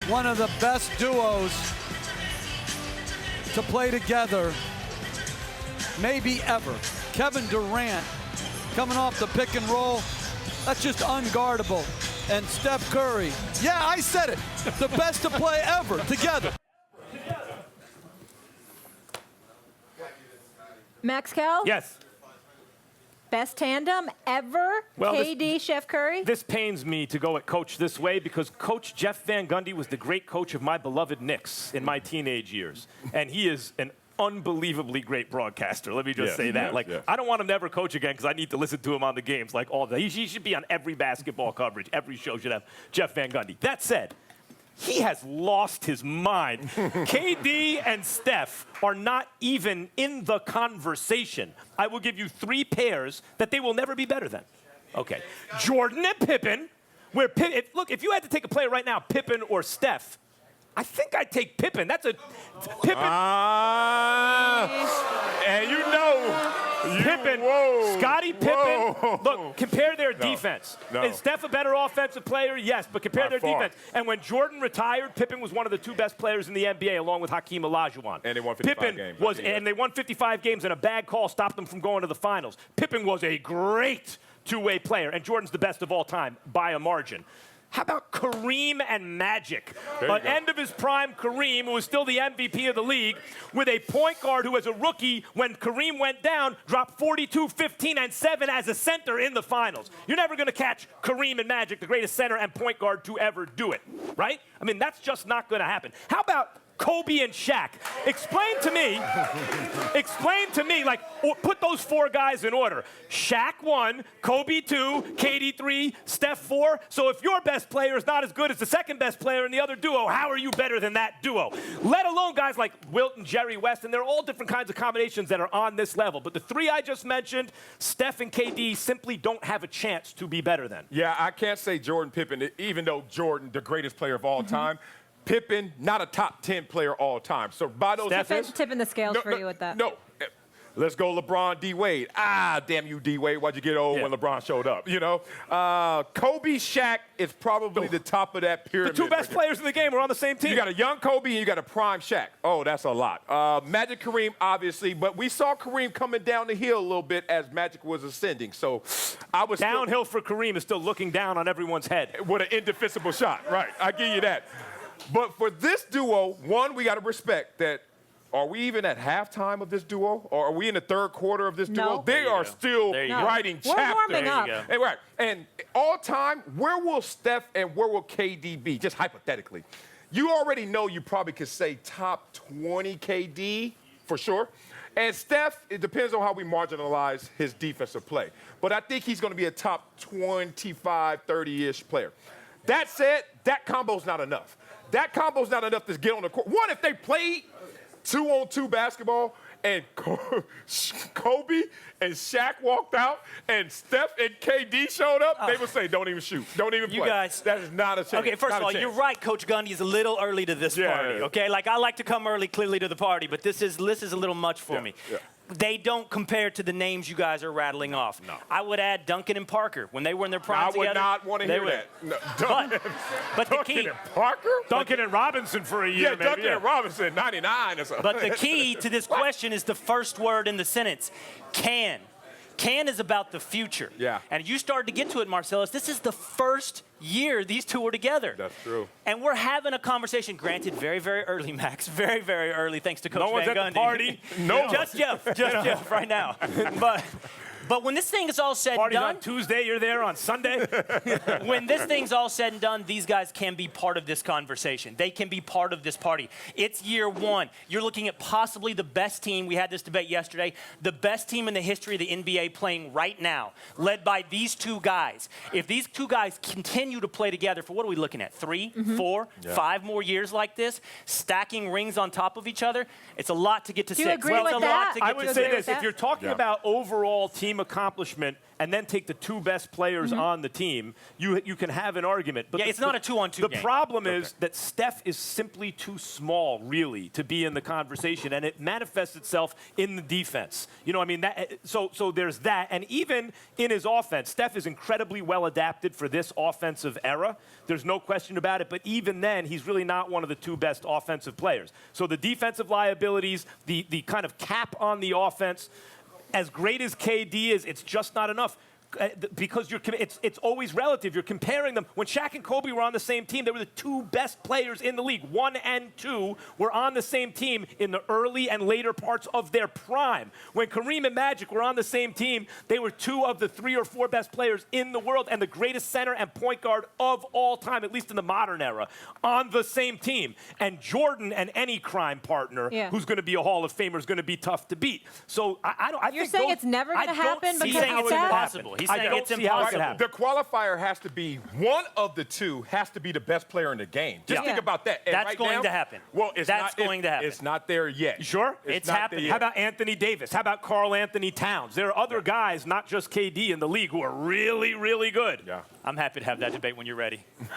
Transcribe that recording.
One of the best duos to play together, maybe ever. Kevin Durant coming off the pick and roll. That's just unguardable. And Steph Curry. Yeah, I said it. The best to play ever together. Max Cal? Yes. Best tandem ever? Well, KD, Chef Curry? This pains me to go at Coach this way because Coach Jeff Van Gundy was the great coach of my beloved Knicks in my teenage years. And he is an unbelievably great broadcaster. Let me just say that. I don't want him to ever coach again because I need to listen to him on the games like all day. He should be on every basketball coverage. Every show should have Jeff Van Gundy. That said, he has lost his mind. KD and Steph are not even in the conversation. I will give you 3 pairs that they will never be better than. Okay. Jordan and Pippen. Look, if you had to take a player right now, Pippen or Steph, I think I'd take Pippen. That's a Pippen. And you know, Pippen, Scottie Pippen. Look, compare their defense. Is Steph a better offensive player? Yes, but compare their defense. And when Jordan retired, Pippen was one of the 2 best players in the NBA, along with Hakeem Olajuwon. And they won 55 games. And they won 55 games, and a bad call stopped them from going to the finals. Pippen was a great two-way player, and Jordan's the best of all time by a margin. How about Kareem and Magic? End of his prime, Kareem, who was still the MVP of the league, with a point guard who, as a rookie, when Kareem went down, dropped 42, 15, and 7 as a center in the finals. You're never going to catch Kareem and Magic, the greatest center and point guard to ever do it, right? I mean, that's just not going to happen. How about Kobe and Shaq? Explain to me, like, put those 4 guys in order. Shaq 1, Kobe 2, KD 3, Steph 4. So if your best player is not as good as the second best player in the other duo, how are you better than that duo? Let alone guys like Wilt and Jerry West, and they're all different kinds of combinations that are on this level. But the 3 I just mentioned, Steph and KD, simply don't have a chance to be better than. Yeah, I can't say Jordan Pippen, even though Jordan, the greatest player of all time. Pippen, not a top 10 player all time. So by those Tipping the scales for you with that. No. Let's go LeBron, D-Wade. Damn you, D-Wade. Why'd you get old when LeBron showed up, you know? Kobe, Shaq is probably the top of that pyramid. The 2 best players in the game are on the same team. You got a young Kobe and you got a prime Shaq. Oh, that's a lot. Magic, Kareem, obviously, but we saw Kareem coming down the hill a little bit as Magic was ascending. So I was downhill for Kareem is still looking down on everyone's head. With an indefensible shot, right. I give you that. But for this duo, one, we got to respect that. Are we even at halftime of this duo? Or are we in the 3rd quarter of this duo? They are still writing chapters. We're warming up. And all time, where will Steph and where will KD be? Just hypothetically. You already know you probably could say top 20 KD for sure. And Steph, it depends on how we marginalize his defensive play. But I think he's going to be a top 25, 30-ish player. That said, that combo's not enough. That combo's not enough to get on the court. One, if they played 2-on-2 basketball and Kobe and Shaq walked out and Steph and KD showed up, they would say, don't even shoot. Don't even play. You guys. That is not a chance. Okay, first of all, you're right. Coach Gundy is a little early to this party, okay? Like, I like to come early, clearly, to the party, but this is a little much for me. They don't compare to the names you guys are rattling off. No. I would add Duncan and Parker. When they were in their prime together. I would not want to hear that. No. But the key. Duncan and Parker? Duncan and Robinson for a year, maybe. Duncan and Robinson, 99 or something. But the key to this question is the first word in the sentence, can. Can is about the future. Yeah. And you started to get to it, Marcellus. This is the first year these 2 were together. That's true. And we're having a conversation, granted, very, very early, Max. Very, very early, thanks to Coach Van Gundy. No one's at the party. No. Just Jeff right now. But when this thing is all said and Party's done. on Tuesday, you're there on Sunday. When this thing's all said and done, these guys can be part of this conversation. They can be part of this party. It's year 1. You're looking at possibly the best team. We had this debate yesterday. The best team in the history of the NBA playing right now, led by these 2 guys. If these 2 guys continue to play together for, what are we looking at, 3, 4, 5 more years like this, stacking rings on top of each other, it's a lot to get to 6. Do you agree with that? I would say this. If you're talking about overall team team accomplishment and then take the 2 best players on the team, you can have an argument. But it's not a 2-on-2 game. The problem is that Steph is simply too small, really, to be in the conversation, and it manifests itself in the defense. You know, I mean, so there's that. And even in his offense, Steph is incredibly well adapted for this offensive era. There's no question about it. But even then, he's really not one of the 2 best offensive players. So the defensive liabilities, the kind of cap on the offense, as great as KD is, it's just not enough. Because it's always relative. You're comparing them. When Shaq and Kobe were on the same team, they were the 2 best players in the league. 1 and 2 were on the same team in the early and later parts of their prime. When Kareem and Magic were on the same team, they were 2 of the 3 or 4 best players in the world and the greatest center and point guard of all time, at least in the modern era, on the same team. And Jordan and any crime partner who's going to be a Hall of Famer is going to think it's never going to happen because it's impossible. He's saying it's impossible. The qualifier has to be one of the 2 has to be the best player in the game. Just think about that. And That's going to happen. Well, That's going to happen. It's not there yet. You sure? It's happening. How about Anthony Davis? How about Karl Anthony Towns? There are other guys, not just KD, in the league who are really, really good. Yeah. I'm happy to have that debate when you're ready.